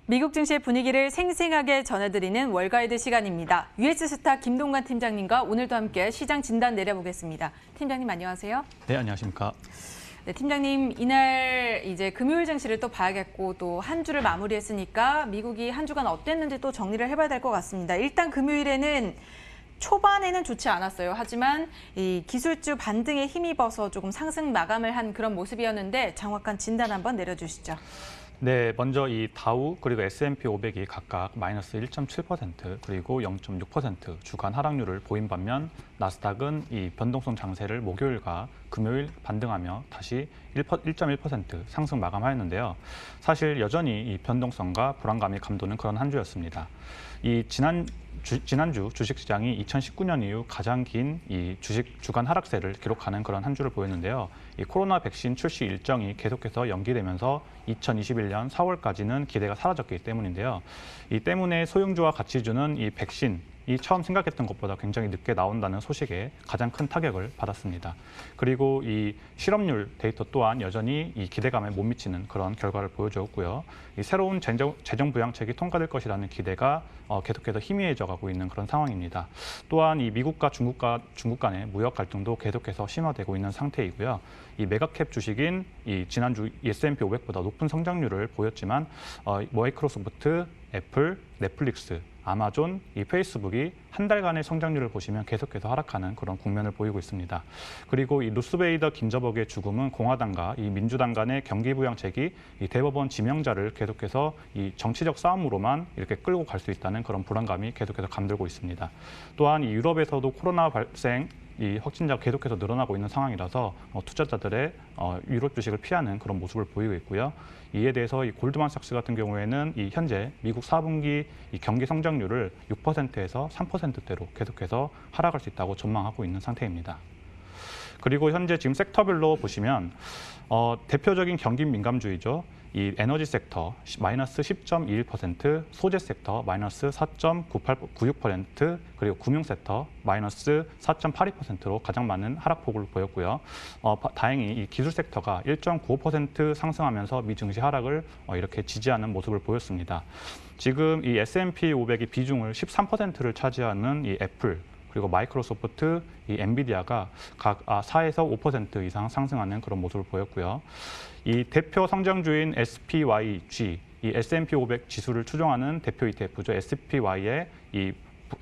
미국 증시의 분위기를 생생하게 전해드리는 월가이드 시간입니다. US스타 김동관 팀장님과 오늘도 함께 시장 진단 내려보겠습니다. 팀장님 안녕하세요. 네, 안녕하십니까. 네, 팀장님 이날 이제 금요일 증시를 또 봐야겠고 또 한 주를 마무리했으니까 미국이 한 주간 어땠는지 또 정리를 해봐야 될 것 같습니다. 일단 금요일에는 초반에는 좋지 않았어요. 하지만 이 기술주 반등에 힘입어서 조금 상승 마감을 한 그런 모습이었는데 정확한 진단 한번 내려주시죠. 네, 먼저 이 다우 그리고 S&P 500이 각각 마이너스 1.7% 그리고 0.6% 주간 하락률을 보인 반면 나스닥은 이 변동성 장세를 목요일과 금요일 반등하며 다시 1.1% 상승 마감하였는데요. 사실 여전히 이 변동성과 불안감이 감도는 그런 한 주였습니다. 이 지난주 주식시장이 2019년 이후 가장 긴 이 주식 주간 하락세를 기록하는 그런 한 주를 보였는데요. 이 코로나 백신 출시 일정이 계속해서 연기되면서 2021년 4월까지는 기대가 사라졌기 때문인데요. 이 때문에 소형주와 가치주는 이 백신이 처음 생각했던 것보다 굉장히 늦게 나온다는 소식에 가장 큰 타격을 받았습니다. 그리고 이 실업률 데이터 또한 여전히 이 기대감에 못 미치는 그런 결과를 보여주었고요. 이 새로운 재정 부양책이 통과될 것이라는 기대가 계속해서 희미해져 가고 있는 그런 상황입니다. 또한 이 미국과 중국 간의 무역 갈등도 계속해서 심화되고 있는 상태이고요. 이 메가캡 주식인 이 지난주 S&P 500보다 높은 성장률을 보였지만 마이크로소프트, 애플, 넷플릭스, 아마존, 이 페이스북이 한 달간의 성장률을 보시면 계속해서 하락하는 그런 국면을 보이고 있습니다. 그리고 이 루스베이더 긴저버그의 죽음은 공화당과 이 민주당 간의 경기부양책이 이 대법원 지명자를 계속해서 이 정치적 싸움으로만 이렇게 끌고 갈 수 있다는 그런 불안감이 계속해서 감돌고 있습니다. 또한 이 유럽에서도 코로나 발생 이 확진자가 계속해서 늘어나고 있는 상황이라서 투자자들의 유럽 주식을 피하는 그런 모습을 보이고 있고요. 이에 대해서 이 골드만삭스 같은 경우에는 이 현재 미국 4분기 이 경기 성장률을 6%에서 3%대로 계속해서 하락할 수 있다고 전망하고 있는 상태입니다. 그리고 현재 지금 섹터별로 보시면 대표적인 경기 민감주이죠. 이 에너지 섹터 마이너스 10.21%, 소재 섹터 마이너스 4.96%, 그리고 금융 섹터 마이너스 4.82%로 가장 많은 하락폭을 보였고요. 다행히 이 기술 섹터가 1.95% 상승하면서 미 증시 하락을 이렇게 지지하는 모습을 보였습니다. 지금 이 S&P 500이 비중을 13%를 차지하는 이 애플, 그리고 마이크로소프트, 이 엔비디아가 각 4에서 5% 이상 상승하는 그런 모습을 보였고요. 이 대표 성장주인 SPYG, 이 S&P 500 지수를 추종하는 대표 ETF죠. SPY의 이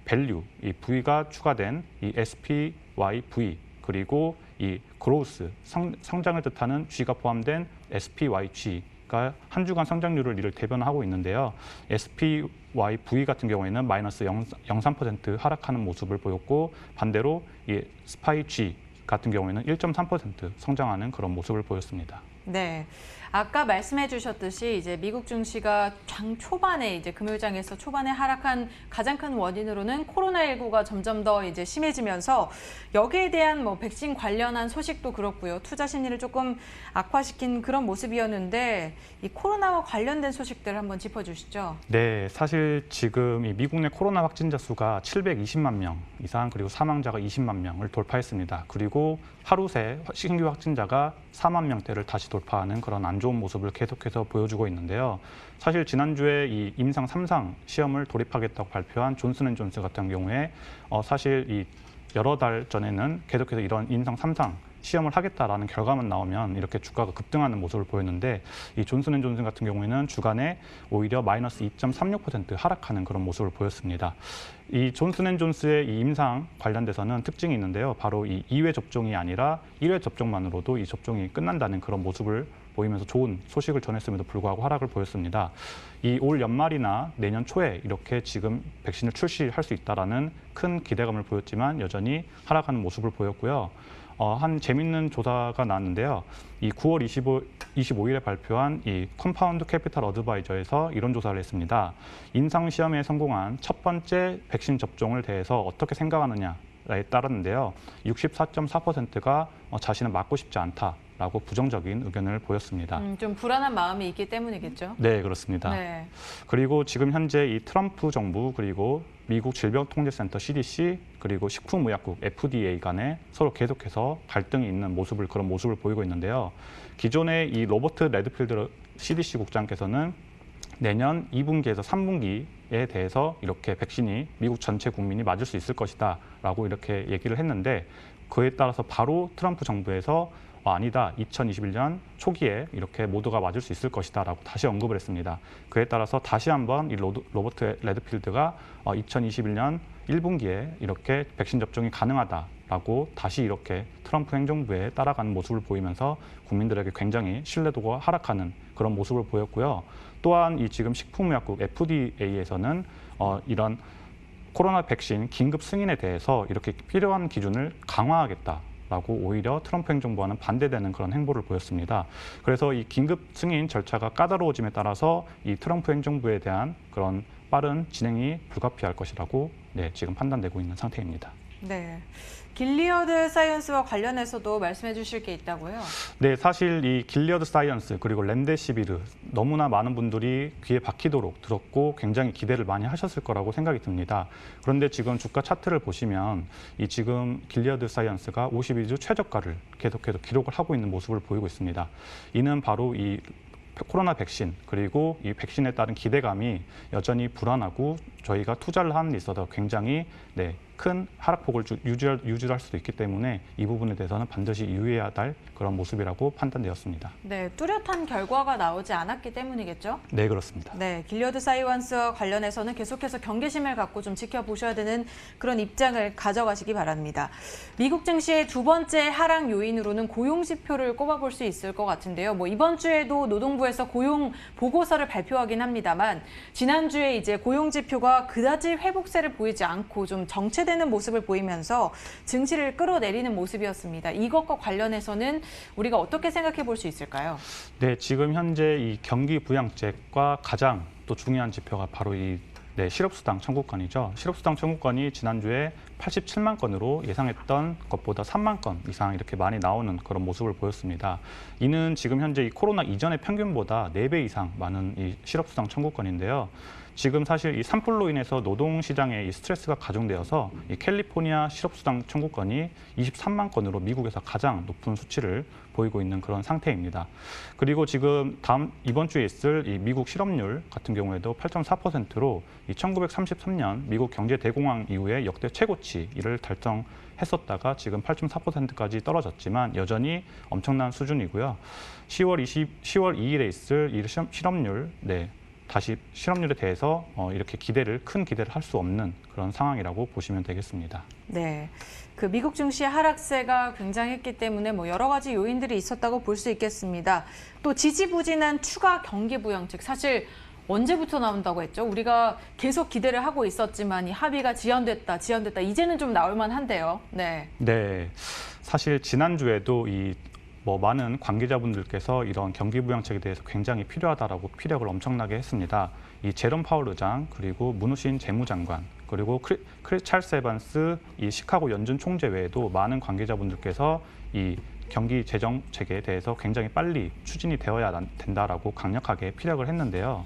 밸류, 이 V가 추가된 이 SPYV, 그리고 이 그로우스, 성장을 뜻하는 G가 포함된 SPYG, 가 한 주간 성장률을 이를 대변하고 있는데요. SPYV 같은 경우에는 마이너스 0.3% 하락하는 모습을 보였고 반대로 이 SPYG 같은 경우에는 1.3% 성장하는 그런 모습을 보였습니다. 네, 아까 말씀해 주셨듯이 이제 미국 증시가 장 초반에 이제 금요일장에서 초반에 하락한 가장 큰 원인으로는 코로나19가 점점 더 이제 심해지면서 여기에 대한 뭐 백신 관련한 소식도 그렇고요. 투자 심리를 조금 악화시킨 그런 모습이었는데 이 코로나와 관련된 소식들 한번 짚어주시죠. 네, 사실 지금 이 미국 내 코로나 확진자 수가 720만 명 이상 그리고 사망자가 20만 명을 돌파했습니다. 그리고 하루 새 신규 확진자가 4만 명대를 다시 돌파하는 그런 안 좋은 모습을 계속해서 보여주고 있는데요. 사실 지난주에 이 임상 3상 시험을 돌입하겠다고 발표한 존슨앤존스 같은 경우에 사실 이 여러 달 전에는 계속해서 이런 임상 3상 시험을 하겠다라는 결과만 나오면 이렇게 주가가 급등하는 모습을 보였는데 이 존슨앤존슨 같은 경우에는 주간에 오히려 마이너스 2.36% 하락하는 그런 모습을 보였습니다. 이 존슨앤존스의 이 임상 관련돼서는 특징이 있는데요. 바로 이 2회 접종이 아니라 1회 접종만으로도 이 접종이 끝난다는 그런 모습을 보이면서 좋은 소식을 전했음에도 불구하고 하락을 보였습니다. 이 올 연말이나 내년 초에 이렇게 지금 백신을 출시할 수 있다라는 큰 기대감을 보였지만 여전히 하락하는 모습을 보였고요. 한 재밌는 조사가 나왔는데요. 이 9월 25일에 발표한 이 컴파운드 캐피털 어드바이저에서 이런 조사를 했습니다. 임상 시험에 성공한 첫 번째 백신 접종을 대해서 어떻게 생각하느냐에 따랐는데요. 64.4%가 자신은 맞고 싶지 않다라고 부정적인 의견을 보였습니다. 좀 불안한 마음이 있기 때문이겠죠? 네, 그렇습니다. 네. 그리고 지금 현재 이 트럼프 정부 그리고 미국 질병통제센터 CDC 그리고 식품의약국 FDA 간에 서로 계속해서 갈등이 있는 그런 모습을 보이고 있는데요. 기존의 이 로버트 레드필드 CDC 국장께서는 내년 2분기에서 3분기에 대해서 이렇게 백신이 미국 전체 국민이 맞을 수 있을 것이다라고 이렇게 얘기를 했는데 그에 따라서 바로 트럼프 정부에서 아니다. 2021년 초기에 이렇게 모두가 맞을 수 있을 것이다라고 다시 언급을 했습니다. 그에 따라서 다시 한번 이 로버트 레드필드가 2021년 1분기에 이렇게 백신 접종이 가능하다라고 다시 이렇게 트럼프 행정부에 따라가는 모습을 보이면서 국민들에게 굉장히 신뢰도가 하락하는 그런 모습을 보였고요. 또한 이 지금 식품의약국 FDA에서는 이런 코로나 백신 긴급 승인에 대해서 이렇게 필요한 기준을 강화하겠다라고 오히려 트럼프 행정부와는 반대되는 그런 행보를 보였습니다. 그래서 이 긴급 승인 절차가 까다로워짐에 따라서 이 트럼프 행정부에 대한 그런 빠른 진행이 불가피할 것이라고 지금 판단되고 있는 상태입니다. 네. 길리어드 사이언스와 관련해서도 말씀해 주실 게 있다고요? 네, 사실 이 길리어드 사이언스 그리고 렘데시비르 너무나 많은 분들이 귀에 박히도록 들었고 굉장히 기대를 많이 하셨을 거라고 생각이 듭니다. 그런데 지금 주가 차트를 보시면 이 지금 길리어드 사이언스가 52주 최저가를 계속해서 기록을 하고 있는 모습을 보이고 있습니다. 이는 바로 이 코로나 백신 그리고 이 백신에 따른 기대감이 여전히 불안하고 저희가 투자를 하는 데 있어서 굉장히 큰 하락폭을 유지할 수도 있기 때문에 이 부분에 대해서는 반드시 유의해야 할 그런 모습이라고 판단되었습니다. 네, 뚜렷한 결과가 나오지 않았기 때문이겠죠? 네, 그렇습니다. 네, 길리어드 사이언스와 관련해서는 계속해서 경계심을 갖고 좀 지켜보셔야 되는 그런 입장을 가져가시기 바랍니다. 미국 증시의 두 번째 하락 요인으로는 고용 지표를 꼽아볼 수 있을 것 같은데요. 뭐 이번 주에도 노동부에서 고용 보고서를 발표하긴 합니다만 지난주에 이제 고용 지표가 그다지 회복세를 보이지 않고 좀 정체되는 모습을 보이면서 증시를 끌어내리는 모습이었습니다. 이것과 관련해서는 우리가 어떻게 생각해 볼 수 있을까요? 네, 지금 현재 이 경기 부양책과 가장 또 중요한 지표가 바로 이 실업수당 청구권이죠. 실업수당 청구권이 지난주에 87만 건으로 예상했던 것보다 3만 건 이상 이렇게 많이 나오는 그런 모습을 보였습니다. 이는 지금 현재 이 코로나 이전의 평균보다 4배 이상 많은 이 실업수당 청구권인데요. 지금 사실 이 산불로 인해서 노동시장에 이 스트레스가 가중되어서 이 캘리포니아 실업수당 청구권이 23만 건으로 미국에서 가장 높은 수치를 보이고 있는 그런 상태입니다. 그리고 지금 이번 주에 있을 이 미국 실업률 같은 경우에도 8.4%로 이 1933년 미국 경제 대공황 이후에 역대 최고치를 달성했었다가 지금 8.4%까지 떨어졌지만 여전히 엄청난 수준이고요. 10월 2일에 있을 이 실업률, 다시 실업률에 대해서 이렇게 큰 기대를 할 수 없는 그런 상황이라고 보시면 되겠습니다. 네, 그 미국 증시의 하락세가 굉장했기 때문에 뭐 여러 가지 요인들이 있었다고 볼 수 있겠습니다. 또 지지부진한 추가 경기 부양책 사실 언제부터 나온다고 했죠? 우리가 계속 기대를 하고 있었지만 이 합의가 지연됐다 이제는 좀 나올 만한데요. 네. 네, 사실 지난주에도 많은 관계자분들께서 이런 경기 부양책에 대해서 굉장히 필요하다라고 피력을 엄청나게 했습니다. 이 제롬 파월 의장 그리고 문우신 재무장관 그리고 찰스 에반스 이 시카고 연준 총재 외에도 많은 관계자분들께서 이 경기 재정책에 대해서 굉장히 빨리 추진이 되어야 된다라고 강력하게 피력을 했는데요.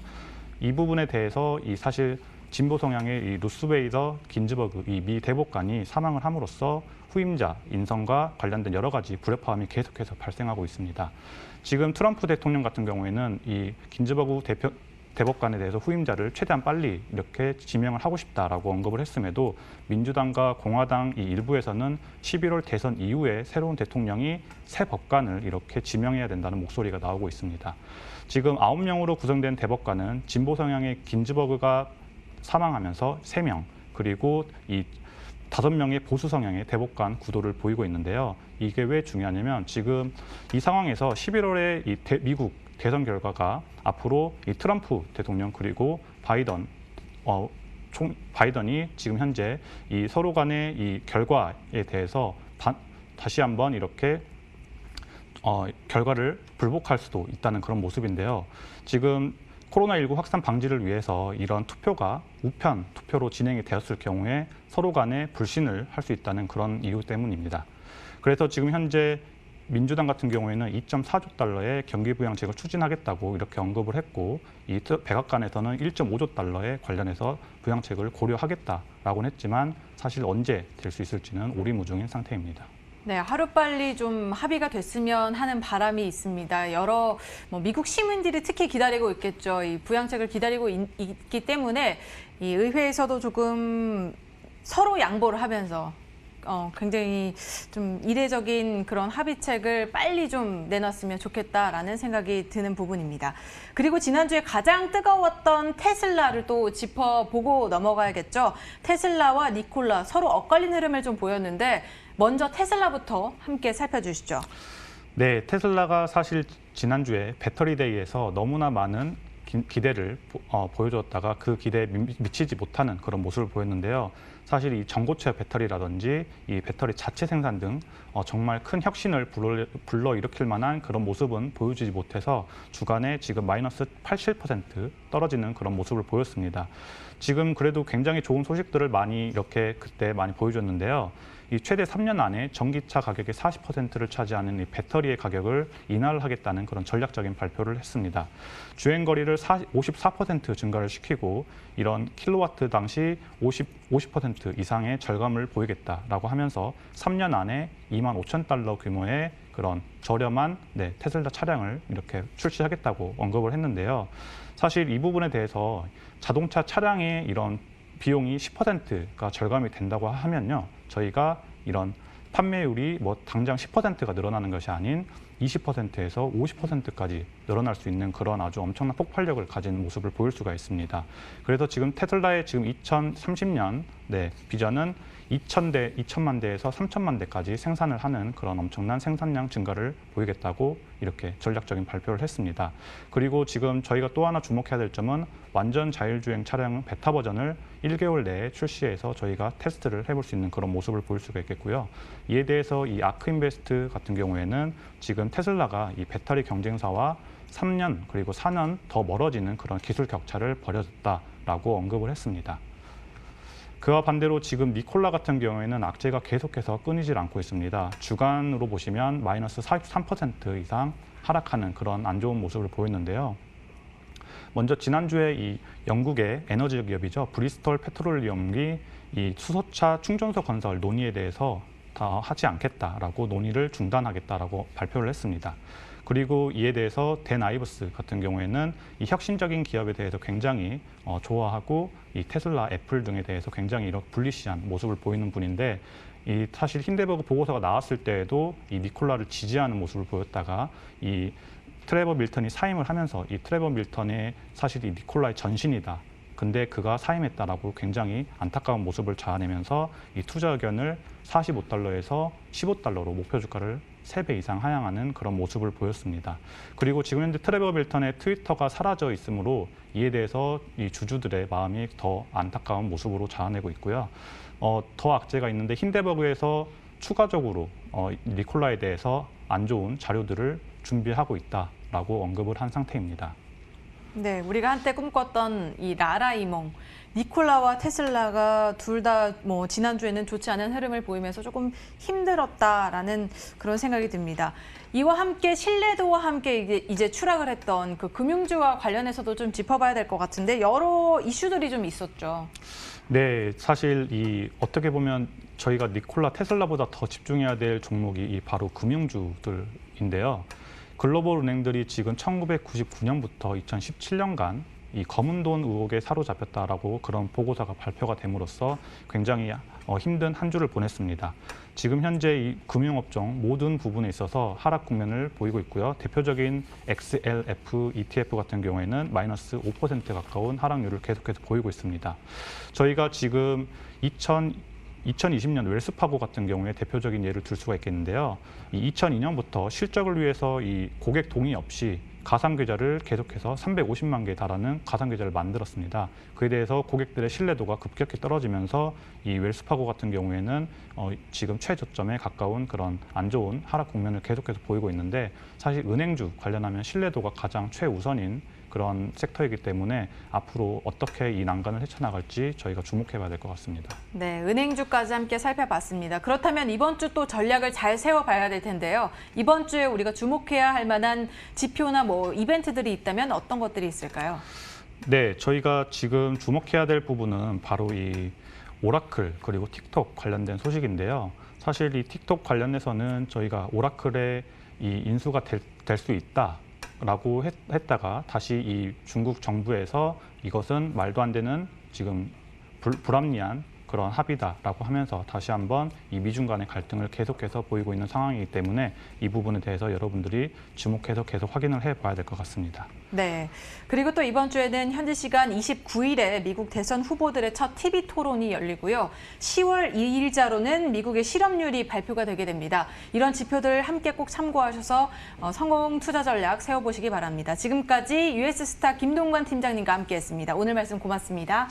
이 부분에 대해서 사실 진보 성향의 이 루스베이더 긴즈버그 이 미 대법관이 사망을 함으로써 후임자 인선과 관련된 여러 가지 불협화음이 계속해서 발생하고 있습니다. 지금 트럼프 대통령 같은 경우에는 이 긴즈버그 대법관에 대해서 후임자를 최대한 빨리 이렇게 지명을 하고 싶다라고 언급을 했음에도 민주당과 공화당 이 일부에서는 11월 대선 이후에 새로운 대통령이 새 법관을 이렇게 지명해야 된다는 목소리가 나오고 있습니다. 지금 9명으로 구성된 대법관은 진보 성향의 긴즈버그가 사망하면서 3명 그리고 이 5명의 보수 성향의 대법관 구도를 보이고 있는데요. 이게 왜 중요하냐면 지금 이 상황에서 11월에 미국 대선 결과가 앞으로 이 트럼프 대통령 그리고 바이든이 지금 현재 이 서로 간의 이 결과에 대해서 다시 한번 이렇게 결과를 불복할 수도 있다는 그런 모습인데요. 지금 코로나19 확산 방지를 위해서 이런 투표가 우편 투표로 진행이 되었을 경우에 서로 간에 불신을 할 수 있다는 그런 이유 때문입니다. 그래서 지금 현재 민주당 같은 경우에는 2.4조 달러의 경기 부양책을 추진하겠다고 이렇게 언급을 했고 이 백악관에서는 1.5조 달러에 관련해서 부양책을 고려하겠다라고는 했지만 사실 언제 될 수 있을지는 오리무중인 상태입니다. 네, 하루빨리 좀 합의가 됐으면 하는 바람이 있습니다. 여러 미국 시민들이 특히 기다리고 있겠죠. 이 부양책을 기다리고 있기 때문에 이 의회에서도 조금 서로 양보를 하면서 굉장히 좀 이례적인 그런 합의책을 빨리 좀 내놨으면 좋겠다라는 생각이 드는 부분입니다. 그리고 지난주에 가장 뜨거웠던 테슬라를 또 짚어보고 넘어가야겠죠. 테슬라와 니콜라 서로 엇갈린 흐름을 좀 보였는데 먼저 테슬라부터 함께 살펴주시죠. 네, 테슬라가 사실 지난주에 배터리데이에서 너무나 많은 기대를 보여줬다가 그 기대에 미치지 못하는 그런 모습을 보였는데요. 사실 이 전고체 배터리라든지 이 배터리 자체 생산 등 정말 큰 혁신을 불러일으킬 만한 그런 모습은 보여주지 못해서 주간에 지금 마이너스 87% 떨어지는 그런 모습을 보였습니다. 지금 그래도 굉장히 좋은 소식들을 많이 이렇게 그때 많이 보여줬는데요. 이 최대 3년 안에 전기차 가격의 40%를 차지하는 이 배터리의 가격을 인하하겠다는 그런 전략적인 발표를 했습니다. 주행 거리를 54% 증가를 시키고 이런 킬로와트 당시 50% 이상의 절감을 보이겠다라고 하면서 3년 안에 25,000달러 규모의 그런 저렴한 테슬라 차량을 이렇게 출시하겠다고 언급을 했는데요. 사실 이 부분에 대해서 자동차 차량의 이런 비용이 10%가 절감이 된다고 하면요. 저희가 이런 판매율이 당장 10%가 늘어나는 것이 아닌 20%에서 50%까지 늘어날 수 있는 그런 아주 엄청난 폭발력을 가진 모습을 보일 수가 있습니다. 그래서 지금 테슬라의 지금 2030년 비전은 2,000만 대에서 3,000만 대까지 생산을 하는 그런 엄청난 생산량 증가를 보이겠다고 이렇게 전략적인 발표를 했습니다. 그리고 지금 저희가 또 하나 주목해야 될 점은 완전 자율주행 차량 베타 버전을 1개월 내에 출시해서 저희가 테스트를 해볼 수 있는 그런 모습을 보일 수가 있겠고요. 이에 대해서 이 아크인베스트 같은 경우에는 지금 테슬라가 이 배터리 경쟁사와 3년 그리고 4년 더 멀어지는 그런 기술 격차를 벌여졌다라고 언급을 했습니다. 그와 반대로 지금 니콜라 같은 경우에는 악재가 계속해서 끊이질 않고 있습니다. 주간으로 보시면 마이너스 43% 이상 하락하는 그런 안 좋은 모습을 보였는데요. 먼저 지난주에 이 영국의 에너지 기업이죠. 브리스톨 페트롤리엄이 이 수소차 충전소 건설 논의에 대해서 다 하지 않겠다라고 논의를 중단하겠다라고 발표를 했습니다. 그리고 이에 대해서 댄 아이브스 같은 경우에는 이 혁신적인 기업에 대해서 굉장히 좋아하고 이 테슬라, 애플 등에 대해서 굉장히 이렇게 불리시한 모습을 보이는 분인데 이 사실 힌데버그 보고서가 나왔을 때에도 이 니콜라를 지지하는 모습을 보였다가 이 트레버 밀턴이 사임을 하면서 이 트레버 밀턴의 사실 이 니콜라의 전신이다. 근데 그가 사임했다라고 굉장히 안타까운 모습을 자아내면서 이 투자 의견을 45달러에서 15달러로 목표 주가를 3배 이상 하향하는 그런 모습을 보였습니다. 그리고 지금 현재 트레버 밀턴의 트위터가 사라져 있으므로 이에 대해서 이 주주들의 마음이 더 안타까운 모습으로 자아내고 있고요. 더 악재가 있는데 힌데버그에서 추가적으로 니콜라에 대해서 안 좋은 자료들을 준비하고 있다라고 언급을 한 상태입니다. 네, 우리가 한때 꿈꿨던 이 라라 이몽, 니콜라와 테슬라가 둘 다 지난주에는 좋지 않은 흐름을 보이면서 조금 힘들었다라는 그런 생각이 듭니다. 이와 함께 신뢰도와 함께 이제 추락을 했던 그 금융주와 관련해서도 좀 짚어봐야 될 것 같은데 여러 이슈들이 좀 있었죠. 네, 사실 어떻게 보면 저희가 니콜라, 테슬라보다 더 집중해야 될 종목이 바로 금융주들인데요. 글로벌 은행들이 지금 1999년부터 2017년간 이 검은 돈 의혹에 사로잡혔다라고 그런 보고서가 발표가 됨으로써 굉장히 힘든 한 주를 보냈습니다. 지금 현재 이 금융업종 모든 부분에 있어서 하락 국면을 보이고 있고요. 대표적인 XLF ETF 같은 경우에는 마이너스 5% 가까운 하락률을 계속해서 보이고 있습니다. 저희가 지금 2020년 웰스파고 같은 경우에 대표적인 예를 들 수가 있겠는데요. 이 2002년부터 실적을 위해서 이 고객 동의 없이 가상계좌를 계속해서 350만 개에 달하는 가상계좌를 만들었습니다. 그에 대해서 고객들의 신뢰도가 급격히 떨어지면서 이 웰스파고 같은 경우에는 지금 최저점에 가까운 그런 안 좋은 하락 국면을 계속해서 보이고 있는데 사실 은행주 관련하면 신뢰도가 가장 최우선인 그런 섹터이기 때문에 앞으로 어떻게 이 난관을 헤쳐나갈지 저희가 주목해봐야 될 것 같습니다. 네, 은행주까지 함께 살펴봤습니다. 그렇다면 이번 주 또 전략을 잘 세워봐야 될 텐데요. 이번 주에 우리가 주목해야 할 만한 지표나 이벤트들이 있다면 어떤 것들이 있을까요? 네, 저희가 지금 주목해야 될 부분은 바로 이 오라클 그리고 틱톡 관련된 소식인데요. 사실 이 틱톡 관련해서는 저희가 오라클의 이 인수가 될 수 있다라고 했다가 다시 이 중국 정부에서 이것은 말도 안 되는 지금 불합리한 그런 합의다라고 하면서 다시 한번 이 미중 간의 갈등을 계속해서 보이고 있는 상황이기 때문에 이 부분에 대해서 여러분들이 주목해서 계속 확인을 해봐야 될 것 같습니다. 네. 그리고 또 이번 주에는 현지 시간 29일에 미국 대선 후보들의 첫 TV 토론이 열리고요. 10월 2일자로는 미국의 실업률이 발표가 되게 됩니다. 이런 지표들 함께 꼭 참고하셔서 성공 투자 전략 세워보시기 바랍니다. 지금까지 US스타 김동관 팀장님과 함께했습니다. 오늘 말씀 고맙습니다.